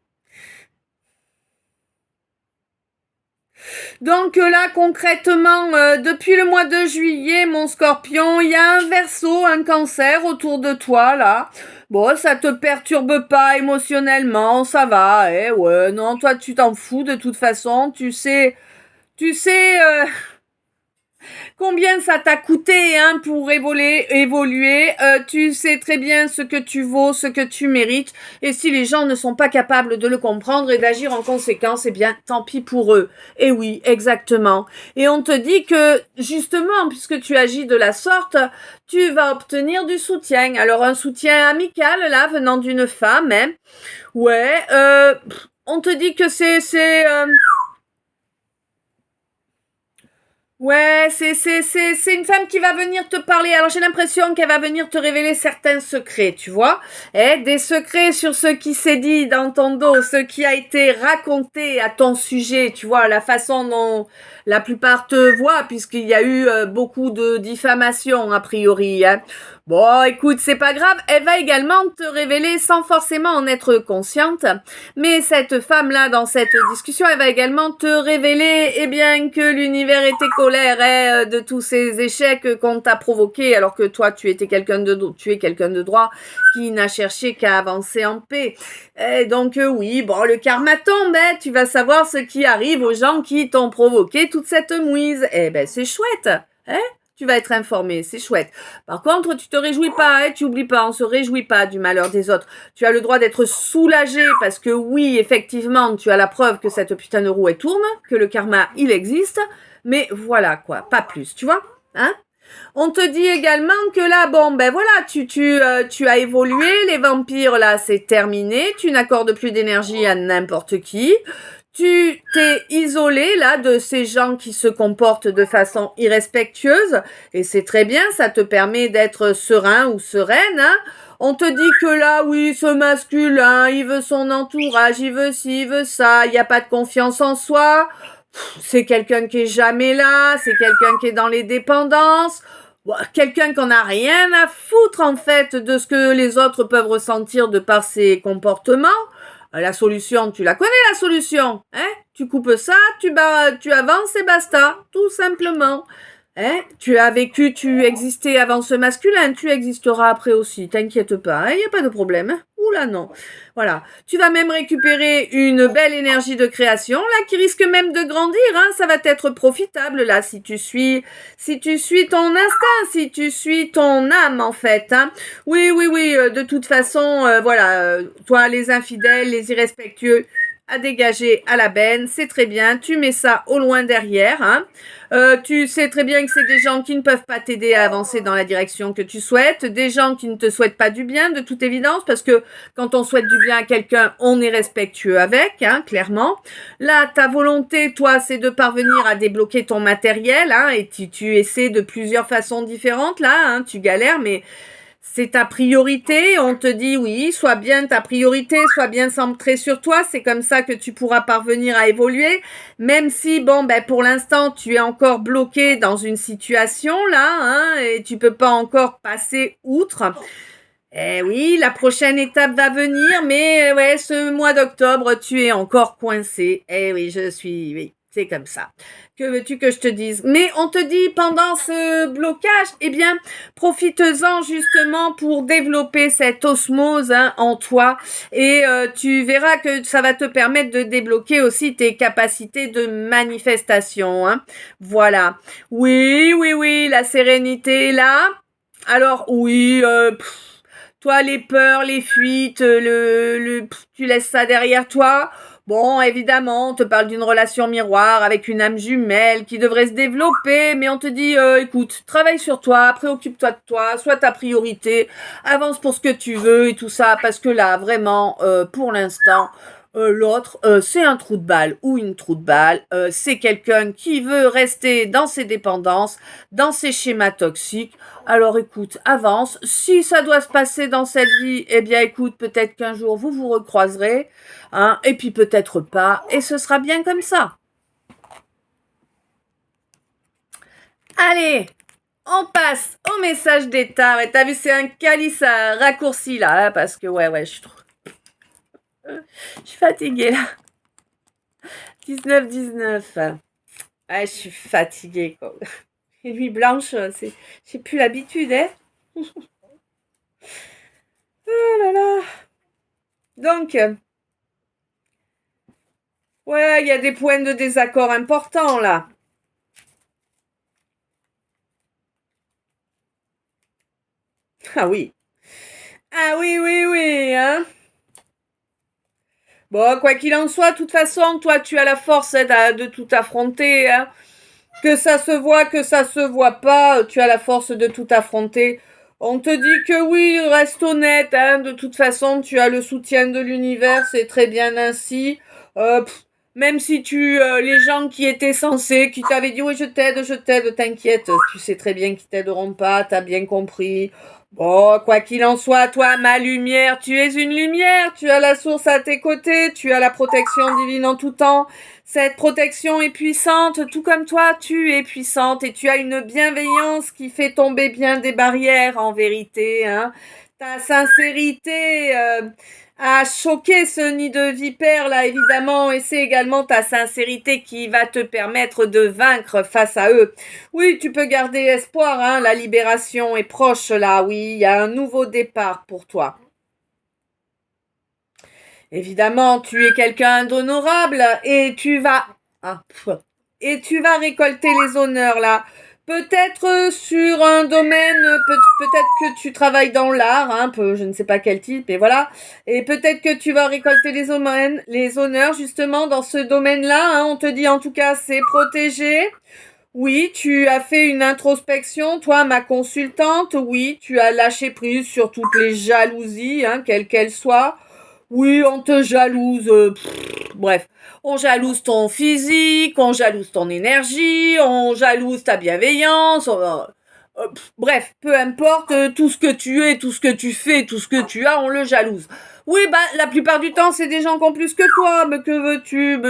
Donc là, concrètement, depuis le mois de juillet, mon scorpion, il y a un verseau, un cancer autour de toi, là. Bon, ça te perturbe pas émotionnellement, ça va, eh, ouais, non, toi, tu t'en fous de toute façon, tu sais, combien ça t'a coûté hein, pour évoluer tu sais très bien ce que tu vaux, ce que tu mérites. Et si les gens ne sont pas capables de le comprendre et d'agir en conséquence, eh bien, tant pis pour eux. Et oui, exactement. Et on te dit que, justement, puisque tu agis de la sorte, tu vas obtenir du soutien. Alors, un soutien amical, là, venant d'une femme, hein. Ouais, on te dit que ouais, c'est une femme qui va venir te parler. Alors j'ai l'impression qu'elle va venir te révéler certains secrets, tu vois. Des secrets sur ce qui s'est dit dans ton dos, ce qui a été raconté à ton sujet, tu vois, la façon dont la plupart te voient, puisqu'il y a eu beaucoup de diffamation a priori, hein. Bon, écoute, c'est pas grave, elle va également te révéler sans forcément en être consciente. Mais cette femme-là, dans cette discussion, elle va également te révéler, eh bien, que l'univers était colère de tous ces échecs qu'on t'a provoqués, alors que toi, tu es quelqu'un de droit qui n'a cherché qu'à avancer en paix. Et donc, oui, bon, le karma tombe, hein, tu vas savoir ce qui arrive aux gens qui t'ont provoqué toute cette mouise. Eh ben, c'est chouette, hein? Tu vas être informé, c'est chouette. Par contre, tu te réjouis pas, hein, tu oublies pas, on se réjouit pas du malheur des autres. Tu as le droit d'être soulagé parce que oui, effectivement, tu as la preuve que cette putain de roue elle tourne, que le karma il existe, mais voilà quoi, pas plus, tu vois, hein? On te dit également que là, bon, ben voilà, tu as évolué, les vampires là, c'est terminé, tu n'accordes plus d'énergie à n'importe qui. Tu t'es isolé là de ces gens qui se comportent de façon irrespectueuse et c'est très bien, ça te permet d'être serein ou sereine, hein. On te dit que là, oui, ce masculin, il veut son entourage, il veut ci, il veut ça, il n'y a pas de confiance en soi. C'est quelqu'un qui est jamais là, c'est quelqu'un qui est dans les dépendances. Bon, quelqu'un qu'on n'a rien à foutre en fait de ce que les autres peuvent ressentir de par ses comportements. La solution, tu la connais la solution, hein? Tu coupes ça, tu avances et basta, tout simplement. Hein? Tu as vécu, tu existais avant ce masculin, tu existeras après aussi, t'inquiète pas, il n'y a pas de problème. Hein? Oula non. Voilà. Tu vas même récupérer une belle énergie de création, là, qui risque même de grandir, hein. Ça va être profitable, là, si tu suis ton instinct, si tu suis ton âme, en fait, hein. Oui, de toute façon, voilà, toi, les infidèles, les irrespectueux, à dégager à la benne, c'est très bien, tu mets ça au loin derrière, hein. Tu sais très bien que c'est des gens qui ne peuvent pas t'aider à avancer dans la direction que tu souhaites, des gens qui ne te souhaitent pas du bien, de toute évidence, parce que quand on souhaite du bien à quelqu'un, on est respectueux avec, hein, clairement. Là, ta volonté, toi, c'est de parvenir à débloquer ton matériel, hein, et tu essaies de plusieurs façons différentes, là, hein, tu galères, mais c'est ta priorité, on te dit oui, sois bien ta priorité, sois bien centré sur toi, c'est comme ça que tu pourras parvenir à évoluer, même si, bon, ben, pour l'instant, tu es encore bloqué dans une situation, là, hein, et tu peux pas encore passer outre. Eh oui, la prochaine étape va venir, mais ouais, ce mois d'octobre, tu es encore coincé. Eh oui, oui, c'est comme ça. Que veux-tu que je te dise? Mais on te dit pendant ce blocage, eh bien, profites-en justement pour développer cette osmose, hein, en toi, et tu verras que ça va te permettre de débloquer aussi tes capacités de manifestation, hein. Voilà. Oui, oui, oui, la sérénité est là. Alors oui, toi, les peurs, les fuites, tu laisses ça derrière toi. Bon, évidemment, on te parle d'une relation miroir avec une âme jumelle qui devrait se développer, mais on te dit, écoute, travaille sur toi, préoccupe-toi de toi, sois ta priorité, avance pour ce que tu veux et tout ça, parce que là, vraiment, pour l'instant, l'autre, c'est un trou de balle ou une trou de balle. C'est quelqu'un qui veut rester dans ses dépendances, dans ses schémas toxiques. Alors écoute, avance. Si ça doit se passer dans cette vie, eh bien écoute, peut-être qu'un jour vous vous recroiserez, hein, et puis peut-être pas, et ce sera bien comme ça. Allez, on passe au message d'état. Ouais, t'as vu, c'est un calice à raccourci là, hein, parce que ouais, je suis fatiguée là. 19. Ouais, je suis fatiguée, quoi. Et nuit blanche, j'ai plus l'habitude, hein. Oh là là. Donc, ouais, il y a des points de désaccord importants, là. Ah oui. Ah oui, oui, oui, hein. Bon, quoi qu'il en soit, de toute façon, toi, tu as la force, hein, de tout affronter, hein. Que ça se voit, que ça se voit pas, tu as la force de tout affronter. On te dit que oui, reste honnête, hein. De toute façon, tu as le soutien de l'univers, c'est très bien ainsi. Même si les gens qui étaient censés, qui t'avaient dit oui, je t'aide, t'inquiète, tu sais très bien qu'ils t'aideront pas, t'as bien compris. Bon, quoi qu'il en soit, toi, ma lumière, tu es une lumière, tu as la source à tes côtés, tu as la protection divine en tout temps. Cette protection est puissante, tout comme toi, tu es puissante et tu as une bienveillance qui fait tomber bien des barrières en vérité, hein. Ta sincérité a choqué ce nid de vipères là évidemment, et c'est également ta sincérité qui va te permettre de vaincre face à eux. Oui, tu peux garder espoir, hein, la libération est proche là, oui, il y a un nouveau départ pour toi. Évidemment, tu es quelqu'un d'honorable et tu vas récolter les honneurs là. Peut-être sur un domaine, peut-être que tu travailles dans l'art, hein, je ne sais pas quel type, mais voilà. Et peut-être que tu vas récolter les honneurs justement dans ce domaine-là, hein. On te dit en tout cas c'est protégé. Oui, tu as fait une introspection, toi, ma consultante. Oui, tu as lâché prise sur toutes les jalousies, hein, quelles qu'elles soient. Oui, on te jalouse. Bref, on jalouse ton physique, on jalouse ton énergie, on jalouse ta bienveillance. Bref, peu importe, tout ce que tu es, tout ce que tu fais, tout ce que tu as, on le jalouse. Oui, bah, la plupart du temps, c'est des gens qui ont plus que toi. Mais que veux-tu?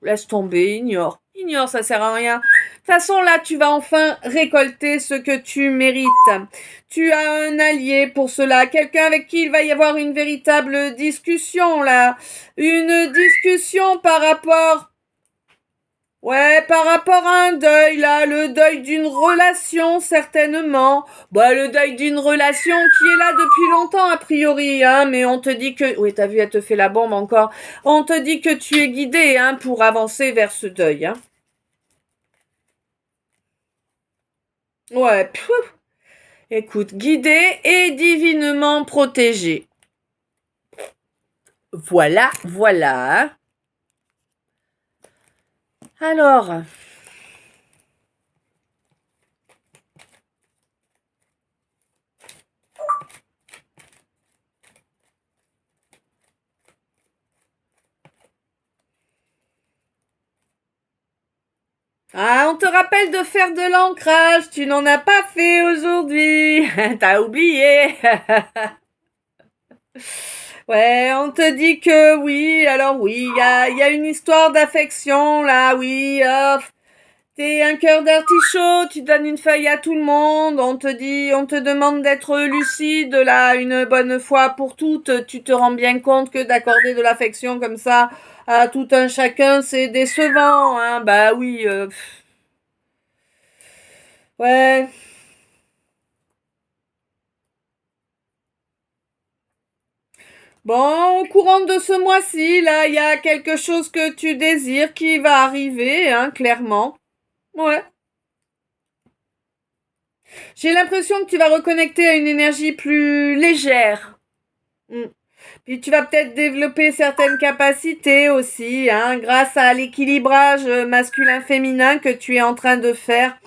Laisse tomber, ignore. Ignore, ça sert à rien. De toute façon, là, tu vas enfin récolter ce que tu mérites. Tu as un allié pour cela, quelqu'un avec qui il va y avoir une véritable discussion, là. Une discussion par rapport à un deuil, là, le deuil d'une relation, certainement. Bah, le deuil d'une relation qui est là depuis longtemps, a priori, hein, mais on te dit que... Oui, t'as vu, elle te fait la bombe encore. On te dit que tu es guidé, hein, pour avancer vers ce deuil, hein. Ouais, écoute, guidé et divinement protégé. Voilà, voilà. Alors, on te rappelle de faire de l'ancrage, tu n'en as pas fait aujourd'hui, t'as oublié. Ouais, on te dit que oui, alors oui, il y a une histoire d'affection là, oui, t'es un cœur d'artichaut, tu donnes une feuille à tout le monde, on te demande d'être lucide là, une bonne fois pour toutes, tu te rends bien compte que d'accorder de l'affection comme ça à tout un chacun, c'est décevant, hein, bah oui, ouais. Bon, au courant de ce mois-ci, là, il y a quelque chose que tu désires qui va arriver, hein, clairement. Ouais. J'ai l'impression que tu vas reconnecter à une énergie plus légère. Mm. Puis tu vas peut-être développer certaines capacités aussi, hein, grâce à l'équilibrage masculin-féminin que tu es en train de faire.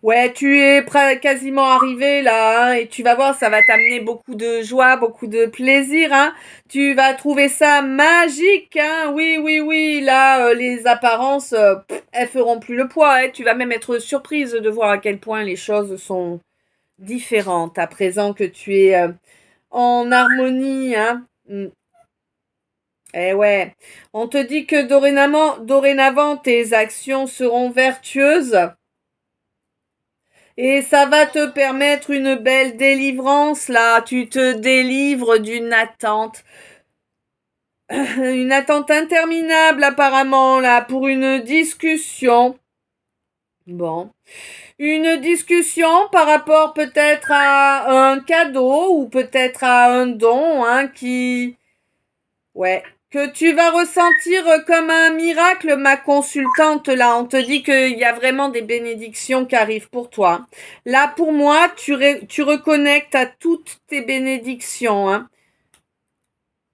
Ouais, tu es quasiment arrivé là, hein, et tu vas voir, ça va t'amener beaucoup de joie, beaucoup de plaisir, hein. Tu vas trouver ça magique, hein. Oui, oui, oui. Là, les apparences, elles feront plus le poids, hein. Tu vas même être surprise de voir à quel point les choses sont différentes à présent que tu es en harmonie, hein. Mm. Eh ouais. On te dit que dorénavant, tes actions seront vertueuses. Et ça va te permettre une belle délivrance, là. Tu te délivres d'une attente. Une attente interminable, apparemment, là, pour une discussion. Bon. Une discussion par rapport peut-être à un cadeau ou peut-être à un don, hein, ouais, que tu vas ressentir comme un miracle, ma consultante, là. On te dit qu'il y a vraiment des bénédictions qui arrivent pour toi. Là, pour moi, tu reconnectes à toutes tes bénédictions, hein.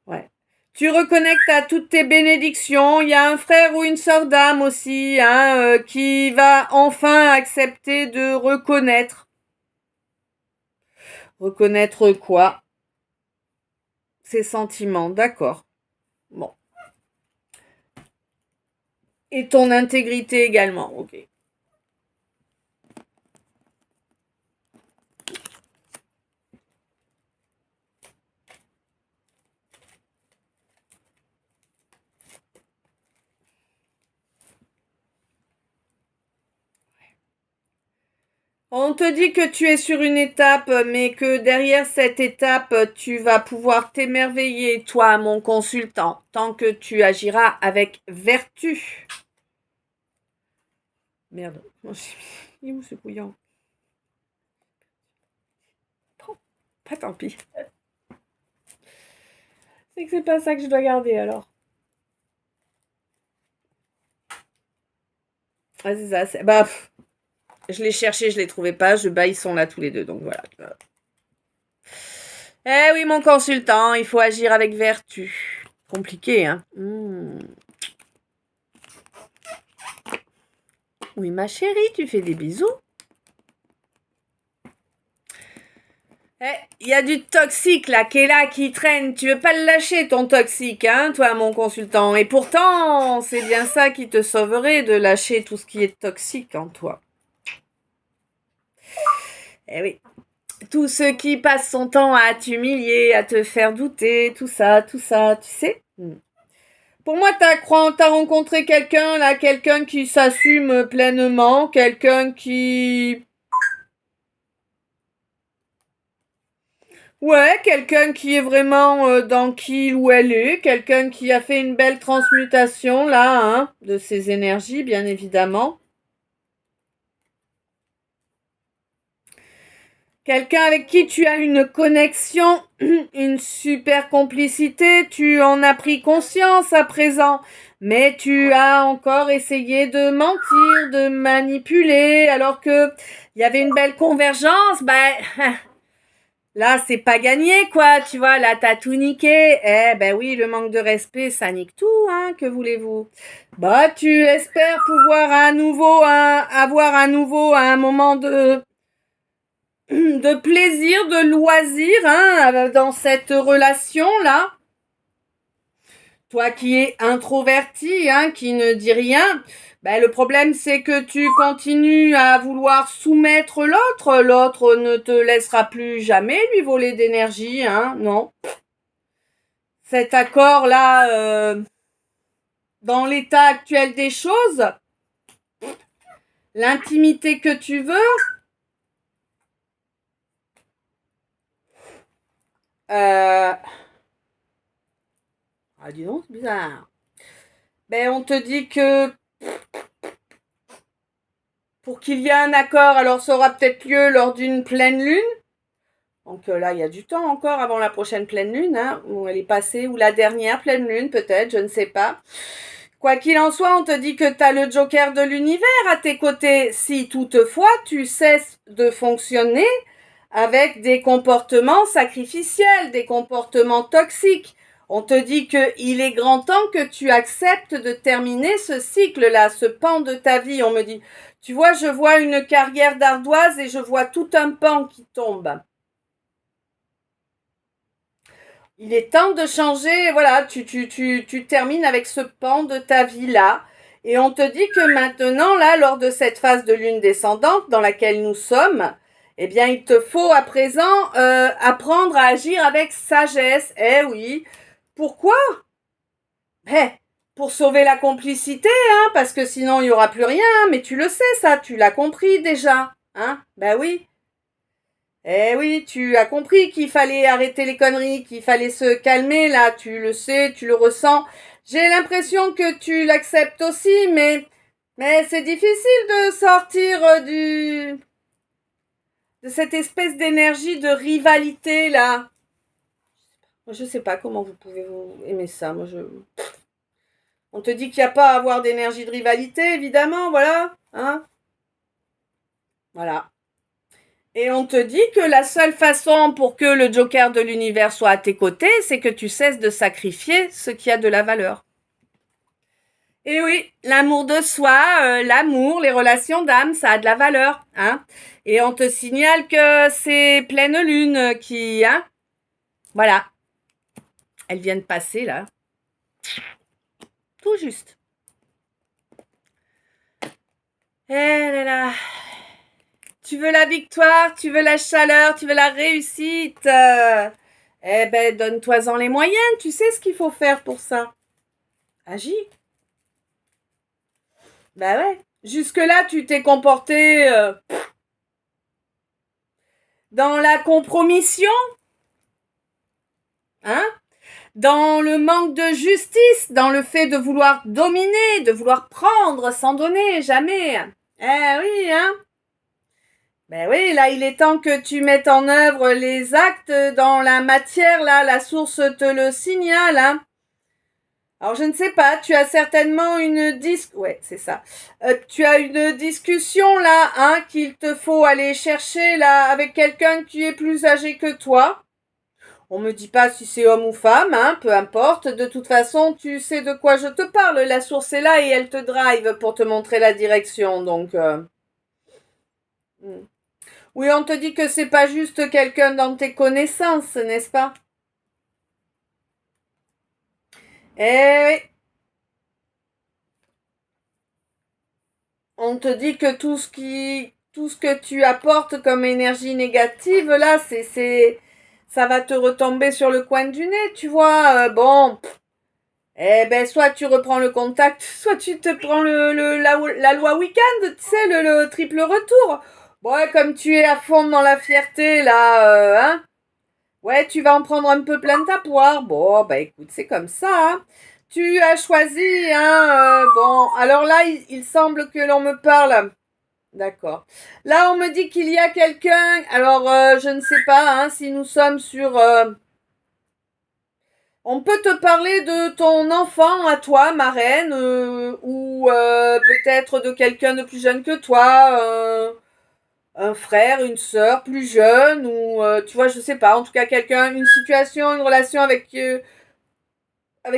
Ouais. Tu reconnectes à toutes tes bénédictions. Il y a un frère ou une sœur d'âme aussi, hein, qui va enfin accepter de reconnaître. Reconnaître quoi? Ses sentiments, d'accord. Bon. Et ton intégrité également, ok. On te dit que tu es sur une étape, mais que derrière cette étape, tu vas pouvoir t'émerveiller, toi, mon consultant, tant que tu agiras avec vertu. Merde, il est où ce bouillon? Pas tant pis. C'est que c'est pas ça que je dois garder alors. Ah, c'est ça. Bah, je l'ai cherché, je les trouvais pas. Ils sont là tous les deux, donc voilà. Eh oui, mon consultant, il faut agir avec vertu. Compliqué, hein. Oui, ma chérie, tu fais des bisous. Il y a du toxique là, qui est là, qui traîne. Tu veux pas le lâcher, ton toxique, hein, toi, mon consultant. Et pourtant, c'est bien ça qui te sauverait, de lâcher tout ce qui est toxique en toi. Eh oui. Tout ce qui passe son temps à t'humilier, à te faire douter, tout ça, tu sais. Pour moi, t'as rencontré quelqu'un, là, quelqu'un qui s'assume pleinement, quelqu'un qui... Ouais, quelqu'un qui est vraiment dans qui ou elle est, quelqu'un qui a fait une belle transmutation, là, hein, de ses énergies, bien évidemment. Quelqu'un avec qui tu as une connexion, une super complicité, tu en as pris conscience à présent, mais tu as encore essayé de mentir, de manipuler, alors que il y avait une belle convergence, Là, c'est pas gagné, quoi, tu vois, là, t'as tout niqué. Eh ben oui, le manque de respect, ça nique tout, hein, que voulez-vous? Bah, tu espères pouvoir avoir à nouveau un moment de plaisir, de loisir, hein, dans cette relation-là. Toi qui es introverti, hein, qui ne dit rien, ben, le problème c'est que tu continues à vouloir soumettre l'autre. L'autre ne te laissera plus jamais lui voler d'énergie, hein, non. Cet accord-là, dans l'état actuel des choses, l'intimité que tu veux, ah dis donc, c'est bizarre. Ben on te dit que pour qu'il y ait un accord, alors ça aura peut-être lieu lors d'une pleine lune. Donc là, il y a du temps encore avant la prochaine pleine lune, hein, où elle est passée, ou la dernière pleine lune peut-être, je ne sais pas. Quoi qu'il en soit, on te dit que tu as le joker de l'univers à tes côtés. Si toutefois tu cesses de fonctionner avec des comportements sacrificiels, des comportements toxiques. On te dit qu'il est grand temps que tu acceptes de terminer ce cycle-là, ce pan de ta vie. On me dit, tu vois, je vois une carrière d'ardoise et je vois tout un pan qui tombe. Il est temps de changer, voilà, tu termines avec ce pan de ta vie-là. Et on te dit que maintenant, là, lors de cette phase de lune descendante dans laquelle nous sommes, eh bien, il te faut à présent apprendre à agir avec sagesse. Eh oui. Pourquoi? Eh, pour sauver la complicité, hein, parce que sinon, il n'y aura plus rien. Mais tu le sais, ça, tu l'as compris déjà. Hein? Ben oui. Eh oui, tu as compris qu'il fallait arrêter les conneries, qu'il fallait se calmer, là, tu le sais, tu le ressens. J'ai l'impression que tu l'acceptes aussi, mais c'est difficile de sortir de cette espèce d'énergie de rivalité, là. Je sais pas comment vous pouvez vous aimer ça, on te dit qu'il n'y a pas à avoir d'énergie de rivalité, évidemment, voilà, hein. Voilà. Et on te dit que la seule façon pour que le joker de l'univers soit à tes côtés, c'est que tu cesses de sacrifier ce qui a de la valeur. Et oui, l'amour de soi, l'amour, les relations d'âme, ça a de la valeur, hein. Et on te signale que c'est pleine lune qui, hein, voilà, elle vient de passer là, tout juste. Eh là là. Tu veux la victoire, tu veux la chaleur, tu veux la réussite. Eh ben, donne-toi-en les moyens. Tu sais ce qu'il faut faire pour ça. Agis. Ben ouais. Jusque-là, tu t'es comporté dans la compromission, hein, dans le manque de justice, dans le fait de vouloir dominer, de vouloir prendre sans donner, jamais. Eh oui, hein. Ben oui, là, il est temps que tu mettes en œuvre les actes dans la matière, là, la source te le signale, hein. Alors, je ne sais pas, tu as certainement ouais, c'est ça. Tu as une discussion, là, hein, qu'il te faut aller chercher, là, avec quelqu'un qui est plus âgé que toi. On me dit pas si c'est homme ou femme, hein, peu importe. De toute façon, tu sais de quoi je te parle. La source est là et elle te drive pour te montrer la direction, donc... Oui, on te dit que c'est pas juste quelqu'un dans tes connaissances, n'est-ce pas? Eh oui. On te dit que tout ce que tu apportes comme énergie négative, là, ça va te retomber sur le coin du nez, tu vois. Bon. Eh ben, soit tu reprends le contact, soit tu te prends la loi week-end, tu sais, le triple retour. Bon, ouais, comme tu es à fond dans la fierté, là, hein. Ouais, tu vas en prendre un peu plein ta poire. Bon, bah écoute, c'est comme ça, hein. Tu as choisi, hein. Bon, alors là, il semble que l'on me parle. D'accord. Là, on me dit qu'il y a quelqu'un. Alors, je ne sais pas, hein, si nous sommes sur... On peut te parler de ton enfant à toi, ma reine, ou peut-être de quelqu'un de plus jeune que toi. un frère, une sœur plus jeune ou tu vois, je sais pas, en tout cas quelqu'un, une situation, une relation avec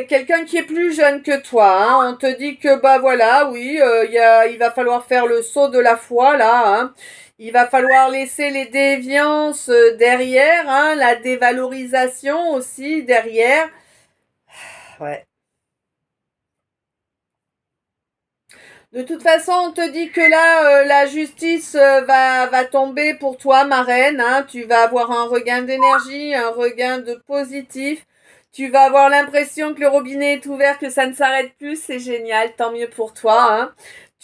quelqu'un qui est plus jeune que toi, hein. On te dit que bah voilà, oui, il va falloir faire le saut de la foi là, hein. Il va falloir laisser les déviances derrière, hein, la dévalorisation aussi derrière. Ouais. De toute façon, on te dit que là, la justice va tomber pour toi, ma reine, hein. Tu vas avoir un regain d'énergie, un regain de positif. Tu vas avoir l'impression que le robinet est ouvert, que ça ne s'arrête plus. C'est génial, tant mieux pour toi, hein.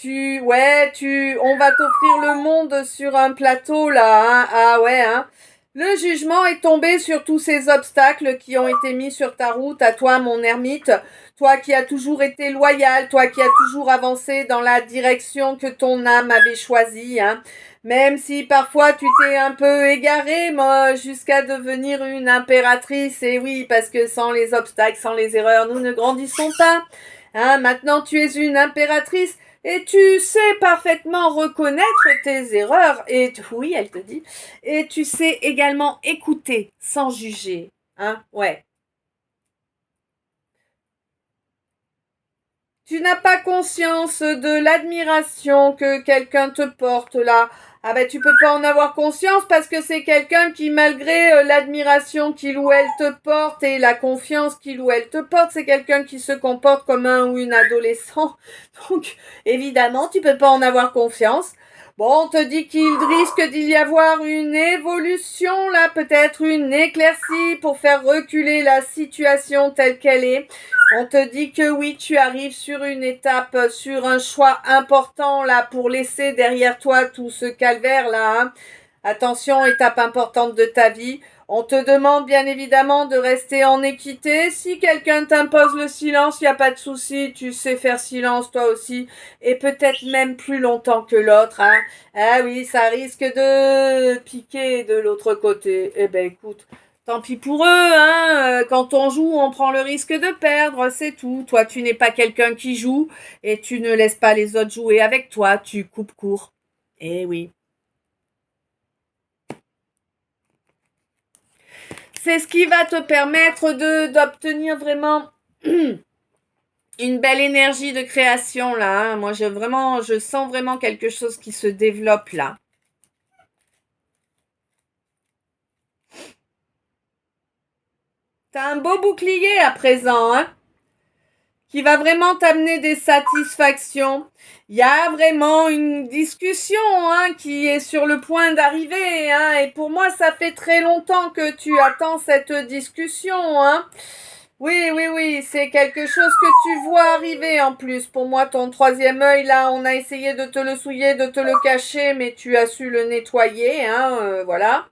On va t'offrir le monde sur un plateau là, hein. Ah ouais, hein. Le jugement est tombé sur tous ces obstacles qui ont été mis sur ta route, à toi, mon ermite. Toi qui as toujours été loyal, toi qui as toujours avancé dans la direction que ton âme avait choisie, hein. Même si parfois tu t'es un peu égaré, moi, jusqu'à devenir une impératrice. Et oui, parce que sans les obstacles, sans les erreurs, nous ne grandissons pas. Hein, maintenant tu es une impératrice et tu sais parfaitement reconnaître tes erreurs. Et oui, elle te dit. Et tu sais également écouter sans juger. Hein, ouais. Tu n'as pas conscience de l'admiration que quelqu'un te porte là. Ah ben tu peux pas en avoir conscience parce que c'est quelqu'un qui malgré l'admiration qu'il ou elle te porte et la confiance qu'il ou elle te porte, c'est quelqu'un qui se comporte comme un ou une adolescent. Donc évidemment tu peux pas en avoir confiance. Bon, on te dit qu'il risque d'y avoir une évolution là, peut-être une éclaircie pour faire reculer la situation telle qu'elle est. On te dit que oui, tu arrives sur une étape, sur un choix important là pour laisser derrière toi tout ce calvaire là, hein. Attention, étape importante de ta vie. On te demande bien évidemment de rester en équité. Si quelqu'un t'impose le silence, il n'y a pas de souci, tu sais faire silence toi aussi. Et peut-être même plus longtemps que l'autre, hein. Ah oui, ça risque de piquer de l'autre côté. Eh ben écoute, tant pis pour eux, hein. Quand on joue, on prend le risque de perdre, c'est tout. Toi, tu n'es pas quelqu'un qui joue et tu ne laisses pas les autres jouer avec toi, tu coupes court. Eh oui. C'est ce qui va te permettre d'obtenir vraiment une belle énergie de création là, hein. Moi, je sens vraiment quelque chose qui se développe là. T'as un beau bouclier à présent, hein, qui va vraiment t'amener des satisfactions. Il y a vraiment une discussion, hein, qui est sur le point d'arriver, hein, et pour moi, ça fait très longtemps que tu attends cette discussion, hein. Oui, oui, oui, c'est quelque chose que tu vois arriver en plus. Pour moi, ton troisième œil, là, on a essayé de te le souiller, de te le cacher, mais tu as su le nettoyer, hein, voilà.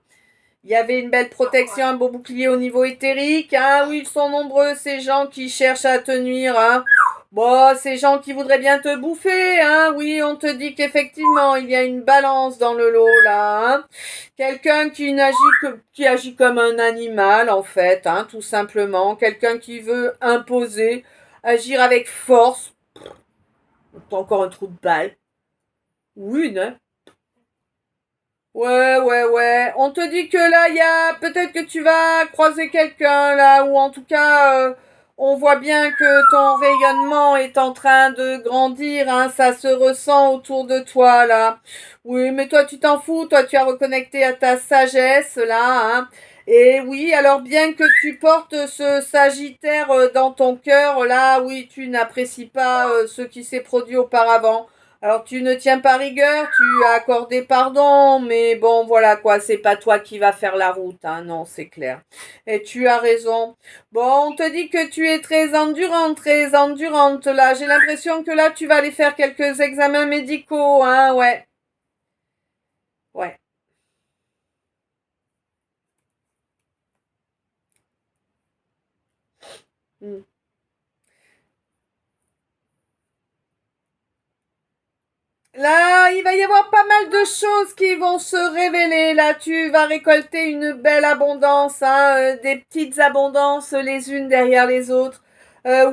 Il y avait une belle protection, un beau bouclier au niveau éthérique, hein. Oui, ils sont nombreux, ces gens qui cherchent à te nuire, hein. Bon, ces gens qui voudraient bien te bouffer, hein. Oui, on te dit qu'effectivement, il y a une balance dans le lot, là, hein. Quelqu'un qui agit comme un animal, en fait, hein, tout simplement. Quelqu'un qui veut imposer, agir avec force. Encore un trou de balle. Oui, non. Ouais, ouais, ouais. On te dit que là, il y a peut-être que tu vas croiser quelqu'un là, ou en tout cas, on voit bien que ton rayonnement est en train de grandir, hein. Ça se ressent autour de toi là. Oui, mais toi, tu t'en fous. Toi, tu as reconnecté à ta sagesse là, hein. Et oui, alors bien que tu portes ce Sagittaire dans ton cœur là, oui, tu n'apprécies pas ce qui s'est produit auparavant. Alors tu ne tiens pas rigueur, tu as accordé pardon, mais bon voilà quoi, c'est pas toi qui va faire la route, hein, non, c'est clair. Et tu as raison. Bon, on te dit que tu es très endurante là. J'ai l'impression que là tu vas aller faire quelques examens médicaux, hein, ouais. Ouais. Hmm. Là, il va y avoir pas mal de choses qui vont se révéler. Là, tu vas récolter une belle abondance, hein, des petites abondances les unes derrière les autres.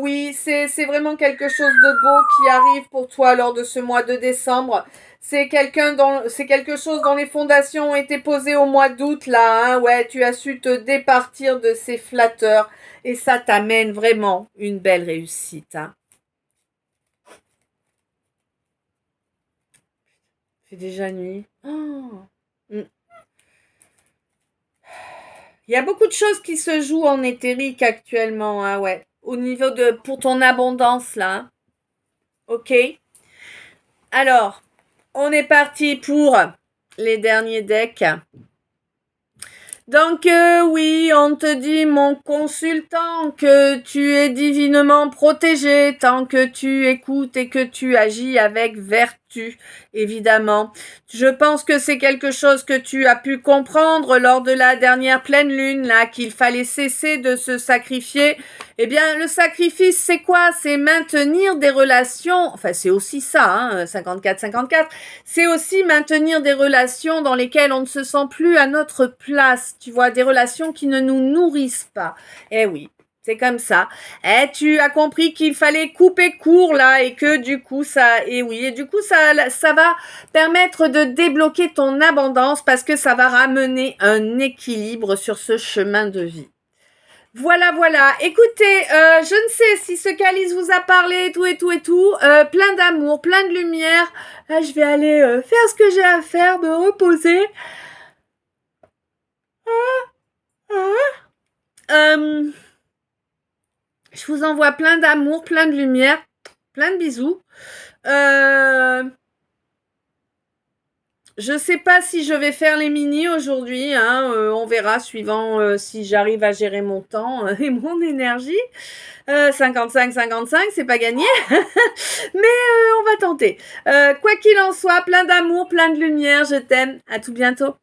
Oui, c'est vraiment quelque chose de beau qui arrive pour toi lors de ce mois de décembre. C'est quelque chose dont les fondations ont été posées au mois d'août, là, hein. Ouais, tu as su te départir de ces flatteurs et ça t'amène vraiment une belle réussite, hein. Il fait déjà nuit. Oh. Mm. Il y a beaucoup de choses qui se jouent en éthérique actuellement, hein, ouais. Au niveau pour ton abondance, là, hein. Ok. Alors, on est parti pour les derniers decks. Donc oui, on te dit, mon consultant, que tu es divinement protégé tant que tu écoutes et que tu agis avec vertu, évidemment. Je pense que c'est quelque chose que tu as pu comprendre lors de la dernière pleine lune, là, qu'il fallait cesser de se sacrifier. Eh bien, le sacrifice, c'est quoi? C'est maintenir des relations, enfin c'est aussi ça, hein, 54-54, c'est aussi maintenir des relations dans lesquelles on ne se sent plus à notre place, tu vois, des relations qui ne nous nourrissent pas. Eh oui, c'est comme ça. Eh, tu as compris qu'il fallait couper court là et que du coup ça va permettre de débloquer ton abondance parce que ça va ramener un équilibre sur ce chemin de vie. Voilà, voilà. Écoutez, je ne sais si ce calice vous a parlé, tout. Plein d'amour, plein de lumière. Là, je vais aller faire ce que j'ai à faire, me reposer. Je vous envoie plein d'amour, plein de lumière, plein de bisous. Je sais pas si je vais faire les mini aujourd'hui, hein, on verra suivant si j'arrive à gérer mon temps et mon énergie. 55-55, c'est pas gagné, mais on va tenter. Quoi qu'il en soit, plein d'amour, plein de lumière, je t'aime, à tout bientôt.